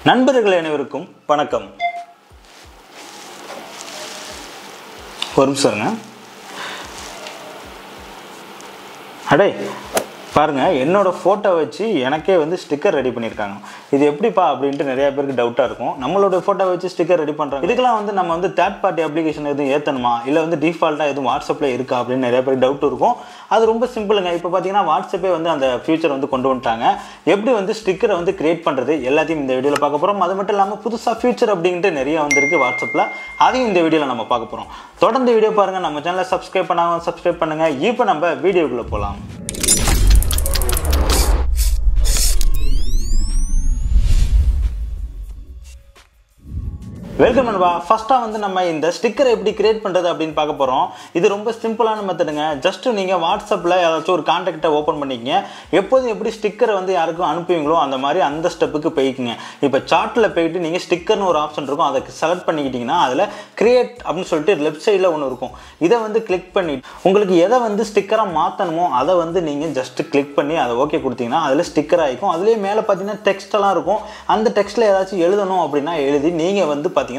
நண்பர்கள் அனைவருக்கும் வணக்கம். ஒரு நிமிஷம் அடே பாருங்க, என்னோட ஃபோட்டோ வச்சு எனக்கே வந்து ஸ்டிக்கர் ரெடி பண்ணியிருக்காங்க. இது எப்படிப்பா அப்படின்ட்டு நிறைய பேருக்கு டவுட்டாக இருக்கும். நம்மளோட ஃபோட்டோ வச்சு ஸ்டிக்கர் ரெடி பண்ணுறாங்க. இதுக்கெல்லாம் வந்து நம்ம வந்து தேர்ட் பார்ட்டி அப்ளிகேஷன் எதுவும் ஏற்றணுமா, இல்லை வந்து டிஃபால்ட்டாக எதுவும் வாட்ஸ்அப்பில் இருக்கா அப்படின்னு நிறைய பேருக்கு டவுட் இருக்கும். அது ரொம்ப சிம்பிளுங்க. இப்போ பார்த்தீங்கன்னா வாட்ஸ்அப்பே வந்து அந்த ஃபியூச்சர் வந்து கொண்டு வந்துட்டாங்க. எப்படி வந்து ஸ்டிக்கரை வந்து கிரியேட் பண்ணுறது எல்லாத்தையும் இந்த வீடியோவில் பார்க்க போகிறோம். அது மட்டும் இல்லாமல் புதுசாக ஃபியூச்சர் அப்படின்ட்டு நிறைய வந்துருக்கு வாட்ஸ்அப்பில், அதையும் இந்த வீடியோவில் நம்ம பார்க்க போகிறோம். தொடர்ந்து வீடியோ பாருங்கள். நம்ம சேனலை சப்ஸ்கிரைப் பண்ணாமல் சப்ஸ்கிரைப் பண்ணுங்கள். இப்போ நம்ம வீடியோக்குள்ளே போகலாம். வெல்கம் நண்பா. ஃபர்ஸ்ட்டாக வந்து நம்ம இந்த ஸ்டிக்கரை எப்படி கிரியேட் பண்ணுறது அப்படின்னு பார்க்க போகிறோம். இது ரொம்ப சிம்பிளான மெத்தடுங்க. ஜஸ்ட் நீங்கள் வாட்ஸ்அப்பில் ஏதாச்சும் ஒரு கான்டாக்டை ஓப்பன் பண்ணிக்கங்க. எப்போதும் எப்படி ஸ்டிக்கரை வந்து யாருக்கும் அனுப்புவீங்களோ அந்த மாதிரி அந்த ஸ்டெப்புக்கு போய்க்குங்க. இப்போ சார்ட்டில் போயிட்டு நீங்கள் ஸ்டிக்கர்னு ஒரு ஆப்ஷன் இருக்கும், அதை செலக்ட் பண்ணிக்கிட்டிங்கன்னா அதில் கிரியேட் அப்படின்னு சொல்லிட்டு லெஃப்ட் சைடில் ஒன்று இருக்கும். இதை வந்து கிளிக் பண்ணி உங்களுக்கு எதை வந்து ஸ்டிக்கராக மாற்றணுமோ அதை வந்து நீங்கள் ஜஸ்ட்டு கிளிக் பண்ணி அதை ஓகே கொடுத்தீங்கன்னா அதில் ஸ்டிக்கர் ஆகிக்கும். அதுலேயே மேலே பார்த்தீங்கன்னா டெக்ஸ்டெல்லாம் இருக்கும். அந்த டெக்ஸ்ட்டில் ஏதாச்சும் எழுதணும் அப்படின்னா எழுதி நீங்கள் வந்து பார்த்தீங்கன்னா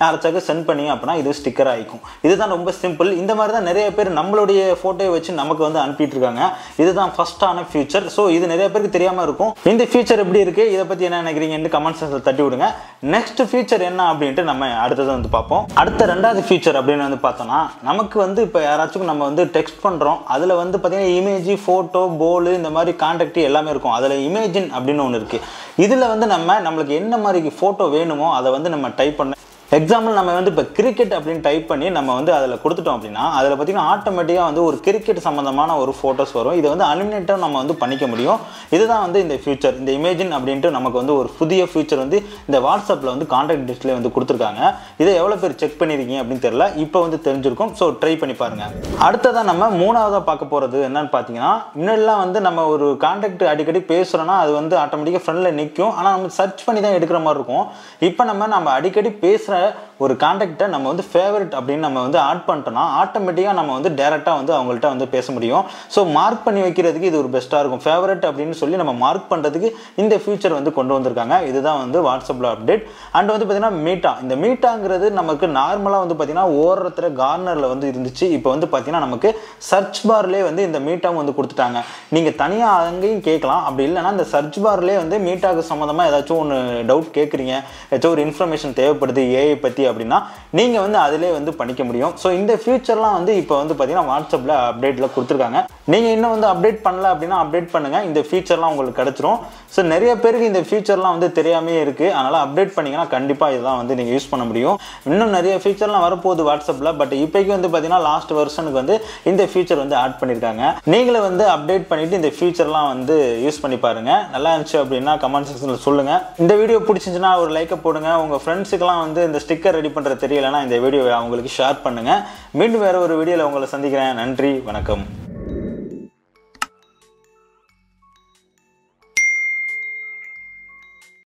யாராச்சும் சென்ட் பண்ணி அப்படின்னா இது ஸ்டிக்கர் ஆகிக்கும். இதுதான் ரொம்ப சிம்பிள். இந்த மாதிரி தான் நிறைய பேர் நம்மளுடைய ஃபோட்டோவை வச்சு நமக்கு வந்து அனுப்பிட்டு இருக்காங்க. இதுதான் ஃபர்ஸ்டான ஃபியூச்சர். ஸோ இது நிறைய பேருக்கு தெரியாமல் இருக்கும். இந்த ஃபியூச்சர் எப்படி இருக்குது, இதை பற்றி என்ன நினைக்கிறீங்கன்னு கமெண்ட் செக்ஷனில் தட்டி விடுங்க. நெக்ஸ்ட் ஃபியூச்சர் என்ன அப்படின்ட்டு நம்ம அடுத்தது வந்து பார்ப்போம். அடுத்த ரெண்டாவது ஃபியூச்சர் அப்படின்னு வந்து பார்த்தோம்னா, நமக்கு வந்து இப்போ யாராச்சும் நம்ம வந்து டெக்ஸ்ட் பண்ணுறோம், அதில் வந்து பார்த்தீங்கன்னா இமேஜ், ஃபோட்டோ, போலு இந்த மாதிரி கான்டாக்ட் எல்லாமே இருக்கும். அதில் இமேஜின் அப்படின்னு ஒன்று இருக்குது. இதில் வந்து நம்மளுக்கு என்ன மாதிரி ஃபோட்டோ வேணுமோ அதை வந்து நம்ம டைப் பண்ண. எக்ஸாம்பிள் நம்ம வந்து இப்போ கிரிக்கெட் அப்படின்னு டைப் பண்ணி நம்ம வந்து அதில் கொடுத்துட்டோம் அப்படின்னா அதில் பார்த்திங்கன்னா ஆட்டோமேட்டிக்காக வந்து ஒரு கிரிக்கெட் சம்மந்தமான ஒரு ஃபோட்டோஸ் வரும். இதை வந்து அனிமேட்டாக நம்ம வந்து பண்ணிக்க முடியும். இதுதான் வந்து இந்த ஃபியூச்சர். இந்த இமேஜின் அப்படின்ட்டு நமக்கு வந்து ஒரு புதிய ஃபியூச்சர் வந்து இந்த வாட்ஸ்அப்பில் வந்து கான்டாக்ட் லிஸ்ட்லேயே வந்து கொடுத்துருக்காங்க. இதை எவ்வளோ பேர் செக் பண்ணியிருக்கீங்க அப்படின்னு தெரியல, இப்போ வந்து தெரிஞ்சிருக்கும். ஸோ ட்ரை பண்ணி பாருங்கள். அடுத்ததான் நம்ம மூணாவதாக பார்க்க போகிறது என்னன்னு பார்த்தீங்கன்னா, முன்னாடிலாம் வந்து நம்ம ஒரு கான்டாக்ட் அடிக்கடி பேசுகிறோன்னா அது வந்து ஆட்டோமேட்டிக்காக ஃப்ரெண்டில் நிற்கும். ஆனால் நம்ம சர்ச் பண்ணி தான் எடுக்கிற மாதிரி இருக்கும். இப்போ நம்ம அடிக்கடி பேசுகிற ஒரு கான்டாக்டை நம்ம வந்து ஃபேவரட் அப்படின்னு நம்ம வந்து ஆட் பண்ணிட்டோம்னா ஆட்டோமேட்டிக்காக நம்ம வந்து டேரெக்டாக வந்து அவங்கள்ட்ட வந்து பேச முடியும். ஸோ மார்க் பண்ணி வைக்கிறதுக்கு இது ஒரு பெஸ்ட்டாக இருக்கும். ஃபேவரட் அப்படின்னு சொல்லி நம்ம மார்க் பண்ணுறதுக்கு இந்த ஃபியூச்சர் வந்து கொண்டு வந்திருக்காங்க. இதுதான் வந்து வாட்ஸ்அப்பில் அப்டேட். அண்ட் வந்து பார்த்தீங்கன்னா மீட்டா. இந்த மீட்டாங்கிறது நமக்கு நார்மலாக வந்து பார்த்தீங்கன்னா ஓரத்தில் கார்னரில் வந்து இருந்துச்சு. இப்போ வந்து பார்த்தீங்கன்னா நமக்கு சர்ச் பார்லேயே வந்து இந்த மீட்டாவும் வந்து கொடுத்துட்டாங்க. நீங்கள் தனியாக அங்கேயும் கேட்கலாம். அப்படி இல்லைனா இந்த சர்ச் பார்லேயே வந்து மீட்டாவுக்கு சம்மந்தமாக ஏதாச்சும் ஒன்று டவுட் கேட்குறீங்க, ஏதாச்சும் ஒரு இன்ஃபர்மேஷன் தேவைப்படுது ஏஐ பற்றி அப்படின்னா நீங்கள் வந்து அதிலே வந்து பண்ணிக்க முடியும். ஸோ இந்த ஃபியூச்சர்லாம் வந்து இப்போ வந்து பார்த்தீங்கன்னா வாட்ஸ்அப்பில் அப்டேட்டில் கொடுத்துருக்காங்க. நீங்கள் இன்னும் வந்து அப்டேட் பண்ணல அப்படின்னா அப்டேட் பண்ணுங்கள். இந்த ஃபியூச்சர்லாம் உங்களுக்கு கிடச்சிரும். ஸோ நிறைய பேருக்கு இந்த ஃபியூச்சர்லாம் வந்து தெரியாமே இருக்குது. அதனால் அப்டேட் பண்ணிங்கன்னா கண்டிப்பாக இதெல்லாம் வந்து நீங்கள் யூஸ் பண்ண முடியும். இன்னும் நிறைய ஃபியூச்சர்லாம் வரப்போகுது வாட்ஸ்அப்பில். பட் இப்போக்கி வந்து பார்த்தீங்கன்னா லாஸ்ட் வெர்ஷனுக்கு வந்து இந்த ஃபியூச்சர் வந்து ஆட் பண்ணியிருக்காங்க. நீங்களே வந்து அப்டேட் பண்ணிவிட்டு இந்த ஃபியூச்சர்லாம் வந்து யூஸ் பண்ணி பாருங்கள். நல்லா இருந்துச்சு அப்படின்னா கமெண்ட் செக்ஷனில் சொல்லுங்கள். இந்த வீடியோ பிடிச்சிருந்துச்சுன்னா ஒரு லைக்கை போடுங்க. உங்கள் ஃப்ரெண்ட்ஸுக்கெல்லாம் வந்து இந்த ஸ்டிக்கர் ரெடி பண்ணுற தெரியலைன்னா இந்த வீடியோவை அவங்களுக்கு ஷேர் பண்ணுங்கள். மீண்டும் வேறு ஒரு வீடியோவில் உங்களை சந்திக்கிறேன். நன்றி, வணக்கம்.